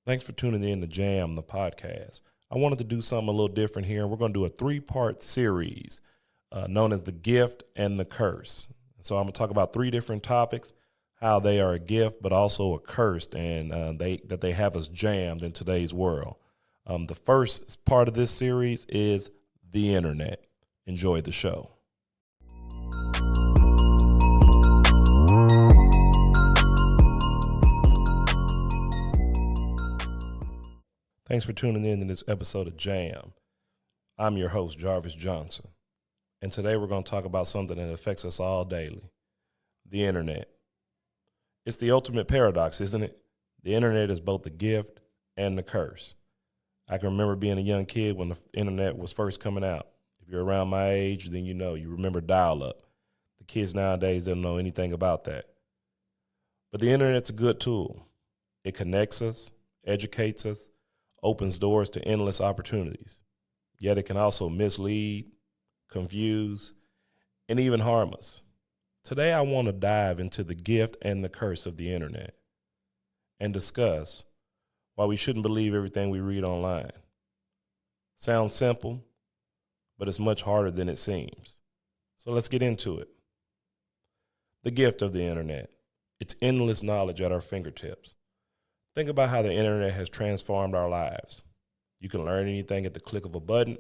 Thanks for tuning in to Jam, the podcast. I wanted to do something a little different here. We're going to do a three-part series known as The Gift and the Curse. So I'm going to talk about three different topics, how they are a gift but also a curse, and they have us jammed in today's world. The first part of this series is the internet. Enjoy the show. Thanks for tuning in to this episode of Jam. I'm your host, Jarvis Johnson, and today we're going to talk about something that affects us all daily, the internet. It's the ultimate paradox, isn't it? The internet is both the gift and the curse. I can remember being a young kid when the internet was first coming out. If you're around my age, then you remember dial-up. The kids nowadays don't know anything about that. But the internet's a good tool. It connects us, educates us, opens doors to endless opportunities. Yet it can also mislead, confuse, and even harm us. Today I want to dive into the gift and the curse of the internet and discuss why we shouldn't believe everything we read online. Sounds simple, but it's much harder than it seems. So let's get into it. The gift of the internet. It's endless knowledge at our fingertips. Think about how the internet has transformed our lives. You can learn anything at the click of a button.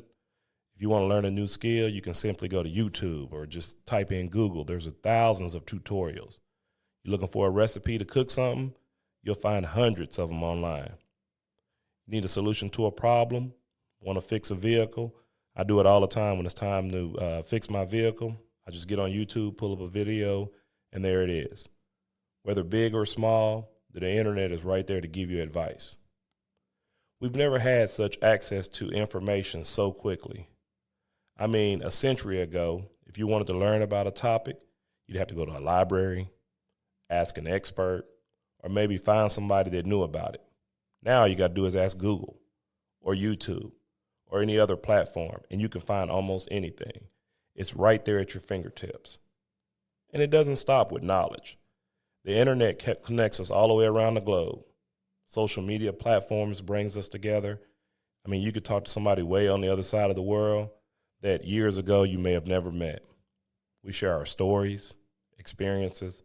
If you want to learn a new skill, you can simply go to YouTube or just type in Google. There's thousands of tutorials. You're looking for a recipe to cook something, you'll find hundreds of them online. You need a solution to a problem, want to fix a vehicle. I do it all the time when it's time to fix my vehicle. I just get on YouTube, pull up a video, and there it is. Whether big or small, the internet is right there to give you advice. We've never had such access to information so quickly. I mean, a century ago, if you wanted to learn about a topic, you'd have to go to a library, ask an expert, or maybe find somebody that knew about it. Now all you got to do is ask Google or YouTube or any other platform, and you can find almost anything. It's right there at your fingertips. And it doesn't stop with knowledge. The internet connects us all the way around the globe. Social media platforms brings us together. I mean, you could talk to somebody way on the other side of the world that years ago you may have never met. We share our stories, experiences,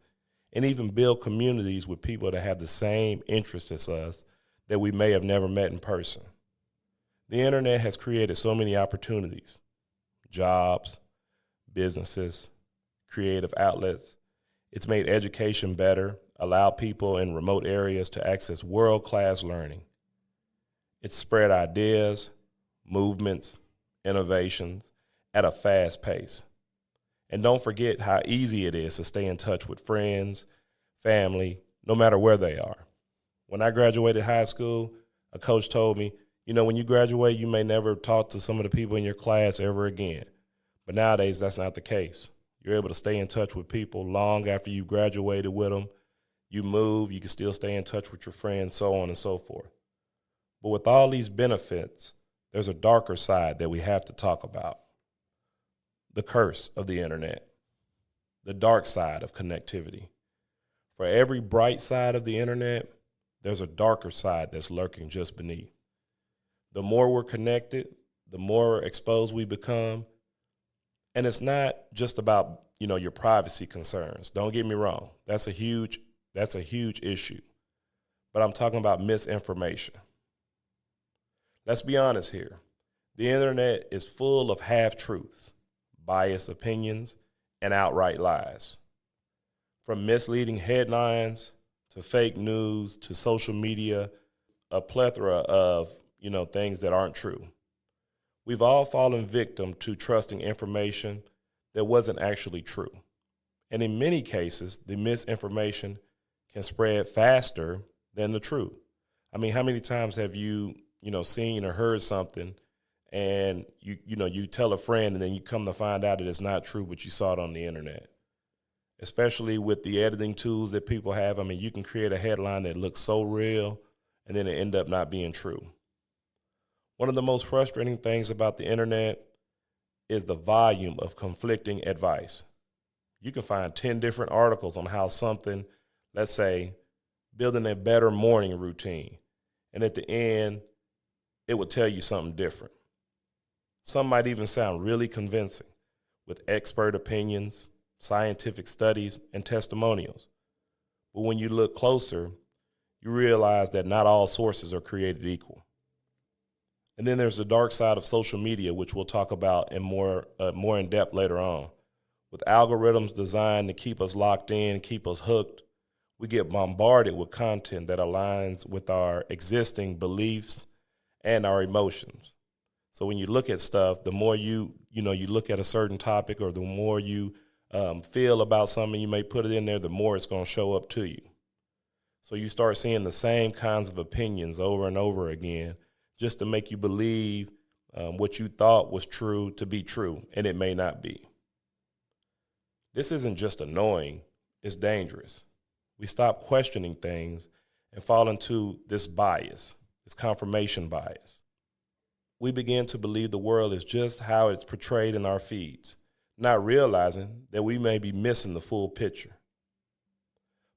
and even build communities with people that have the same interests as us that we may have never met in person. The internet has created so many opportunities, jobs, businesses, creative outlets. It's made education better, allowed people in remote areas to access world-class learning. It's spread ideas, movements, innovations at a fast pace. And don't forget how easy it is to stay in touch with friends, family, no matter where they are. When I graduated high school, a coach told me, when you graduate, you may never talk to some of the people in your class ever again. But nowadays, that's not the case. You're able to stay in touch with people long after you graduated with them. You move, you can still stay in touch with your friends, so on and so forth. But with all these benefits, there's a darker side that we have to talk about. The curse of the internet, the dark side of connectivity. For every bright side of the internet, there's a darker side that's lurking just beneath. The more we're connected, the more exposed we become. And it's not just about, your privacy concerns. Don't get me wrong. That's a huge issue. But I'm talking about misinformation. Let's be honest here. The internet is full of half-truths, biased opinions, and outright lies. From misleading headlines to fake news to social media, a plethora of, things that aren't true. We've all fallen victim to trusting information that wasn't actually true. And in many cases, the misinformation can spread faster than the truth. I mean, how many times have you, seen or heard something and you tell a friend and then you come to find out that it's not true, but you saw it on the internet? Especially with the editing tools that people have. I mean, you can create a headline that looks so real and then it end up not being true. One of the most frustrating things about the internet is the volume of conflicting advice. You can find 10 different articles on how something, let's say, building a better morning routine. and at the end, it would tell you something different. Some might even sound really convincing with expert opinions, scientific studies, and testimonials. But when you look closer, you realize that not all sources are created equal. And then there's the dark side of social media, which we'll talk about in more in depth later on. With algorithms designed to keep us locked in, keep us hooked, we get bombarded with content that aligns with our existing beliefs and our emotions. So when you look at stuff, the more you look at a certain topic, or the more you feel about something, you may put it in there, the more it's going to show up to you. So you start seeing the same kinds of opinions over and over again, just to make you believe what you thought was true to be true, and it may not be. This isn't just annoying, it's dangerous. We stop questioning things and fall into this bias, this confirmation bias. We begin to believe the world is just how it's portrayed in our feeds, not realizing that we may be missing the full picture.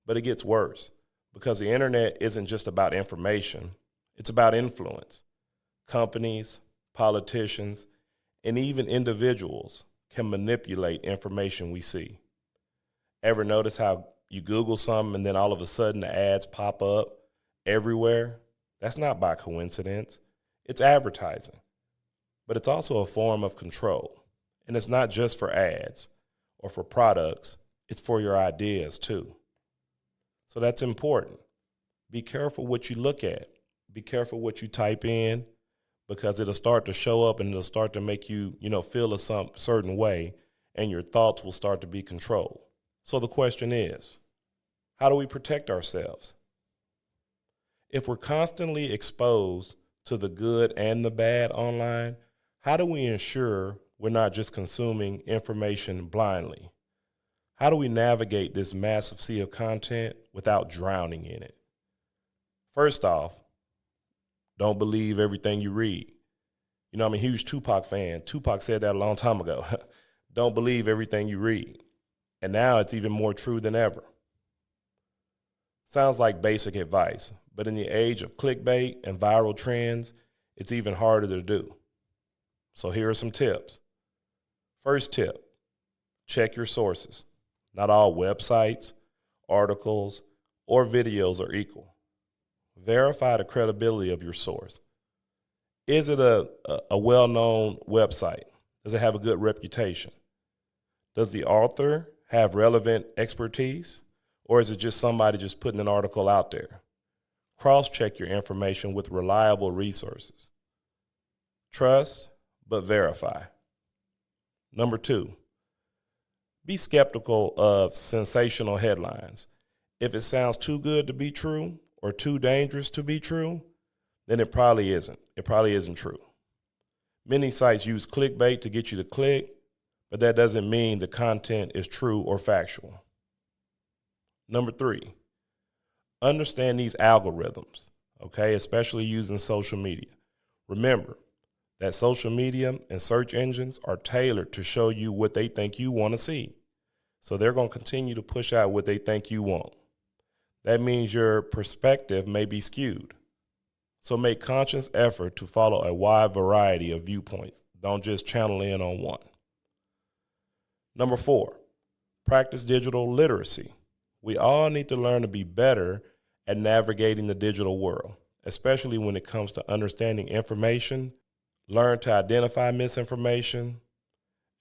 But it gets worse, because the internet isn't just about information, it's about influence. Companies, politicians, and even individuals can manipulate information we see. Ever notice how you Google something and then all of a sudden the ads pop up everywhere? That's not by coincidence. It's advertising. But it's also a form of control. And it's not just for ads or for products, it's for your ideas too. So that's important. Be careful what you look at. Be careful what you type in, because it'll start to show up and it'll start to make you, feel a certain way, and your thoughts will start to be controlled. So the question is, how do we protect ourselves? If we're constantly exposed to the good and the bad online, how do we ensure we're not just consuming information blindly? How do we navigate this massive sea of content without drowning in it? First off, don't believe everything you read. I'm a huge Tupac fan. Tupac said that a long time ago. Don't believe everything you read. And now it's even more true than ever. Sounds like basic advice, but in the age of clickbait and viral trends, it's even harder to do. So here are some tips. First tip, check your sources. Not all websites, articles, or videos are equal. Verify the credibility of your source. Is it a well-known website? Does it have a good reputation? Does the author have relevant expertise? Or is it just somebody just putting an article out there? Cross-check your information with reliable resources. Trust, but verify. Number 2, be skeptical of sensational headlines. If it sounds too good to be true or too dangerous to be true, then it probably isn't. It probably isn't true. Many sites use clickbait to get you to click, but that doesn't mean the content is true or factual. Number 3, understand these algorithms, okay, especially using social media. Remember that social media and search engines are tailored to show you what they think you want to see. So they're going to continue to push out what they think you want. That means your perspective may be skewed. So make conscious effort to follow a wide variety of viewpoints. Don't just channel in on one. Number 4, practice digital literacy. We all need to learn to be better at navigating the digital world, especially when it comes to understanding information, learn to identify misinformation,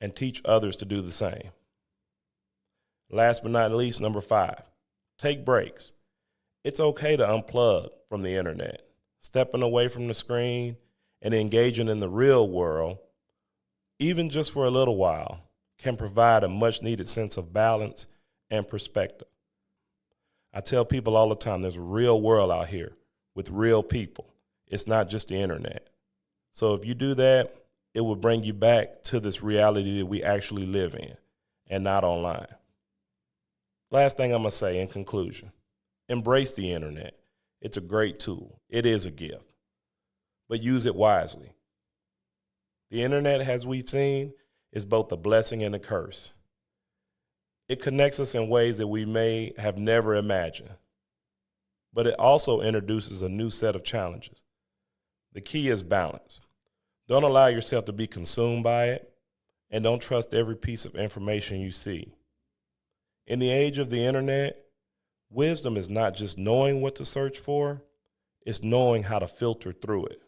and teach others to do the same. Last but not least, number 5, take breaks. It's okay to unplug from the internet. Stepping away from the screen and engaging in the real world, even just for a little while, can provide a much needed sense of balance and perspective. I tell people all the time, there's a real world out here with real people. It's not just the internet. So if you do that, it will bring you back to this reality that we actually live in and not online. Last thing I'm going to say in conclusion, embrace the internet. It's a great tool. It is a gift, but use it wisely. The internet, as we've seen, is both a blessing and a curse. It connects us in ways that we may have never imagined, but it also introduces a new set of challenges. The key is balance. Don't allow yourself to be consumed by it, and don't trust every piece of information you see. In the age of the internet, wisdom is not just knowing what to search for, it's knowing how to filter through it.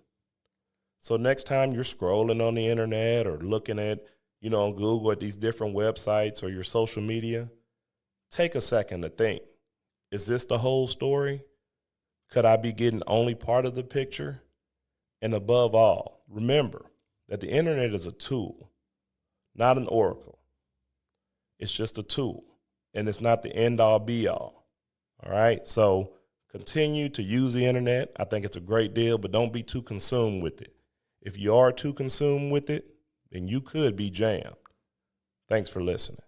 So next time you're scrolling on the internet or looking at, on Google at these different websites or your social media, take a second to think, is this the whole story? Could I be getting only part of the picture? And above all, remember that the internet is a tool, not an oracle. It's just a tool, and it's not the end all be all. All right. So continue to use the internet. I think it's a great deal, but don't be too consumed with it. If you are too consumed with it, then you could be jammed. Thanks for listening.